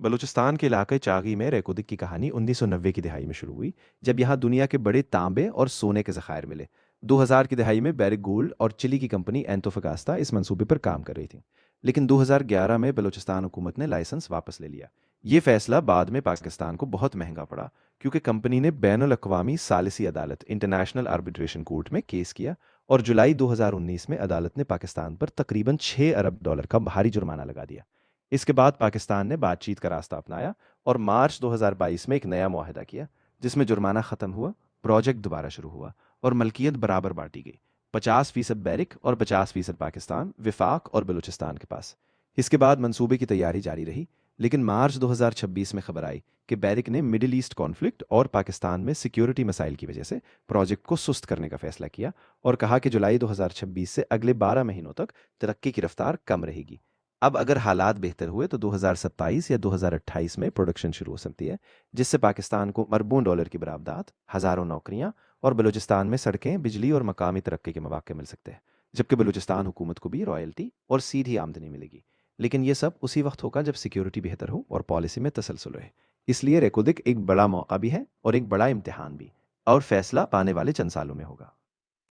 बलूचिस्तान के इलाके चागी में रेकुदिक की कहानी 1990 की दहाई में शुरू हुई, जब यहाँ दुनिया के बड़े तांबे और सोने के ज़खायर मिले। 2000 की दहाई में बैरिक गोल्ड और चिली की कंपनी एंटोफगास्ता इस मंसूबे पर काम कर रही थी, लेकिन 2011 में बलूचिस्तान हुकूमत ने लाइसेंस वापस ले लिया। ये फैसला बाद में पाकिस्तान को बहुत महंगा पड़ा, क्योंकि कंपनी ने बैनुल अक़वामी सालिसी अदालत इंटरनेशनल आर्बिट्रेशन कोर्ट में केस किया, और जुलाई 2019 में अदालत ने पाकिस्तान पर तकरीबन 6 अरब डॉलर का भारी जुर्माना लगा दिया। इसके बाद पाकिस्तान ने बातचीत का रास्ता अपनाया और मार्च 2022 में एक नया मुआहदा किया, जिसमें जुर्माना खत्म हुआ, प्रोजेक्ट दोबारा शुरू हुआ और मलकियत बराबर बांटी गई। 50% बैरिक और 50% पाकिस्तान, विफाक और बलूचिस्तान के पास। इसके बाद मंसूबे की तैयारी जारी रही, लेकिन मार्च 2026 में खबर आई कि बैरिक ने मिडिल ईस्ट कॉन्फ्लिक्ट और पाकिस्तान में सिक्योरिटी मसाइल की वजह से प्रोजेक्ट को सुस्त करने का फैसला किया, और कहा कि जुलाई 2026 से अगले 12 महीनों तक तरक्की की रफ्तार कम रहेगी। अब अगर हालात बेहतर हुए तो 2027 या 2028 में प्रोडक्शन शुरू हो सकती है, जिससे पाकिस्तान को अरबों डॉलर की बरामदात, हज़ारों नौकरियां और बलूचिस्तान में सड़कें, बिजली और मकामी तरक्की के मौके मिल सकते हैं, जबकि बलूचिस्तान हुकूमत को भी रॉयल्टी और सीधी आमदनी मिलेगी। लेकिन यह सब उसी वक्त होगा जब सिक्योरिटी बेहतर हो और पॉलिसी में तसलसल रहे। इसलिए रेकोदिक एक बड़ा मौका भी है और एक बड़ा इम्तिहान भी, और फैसला आने वाले चंद सालों में होगा।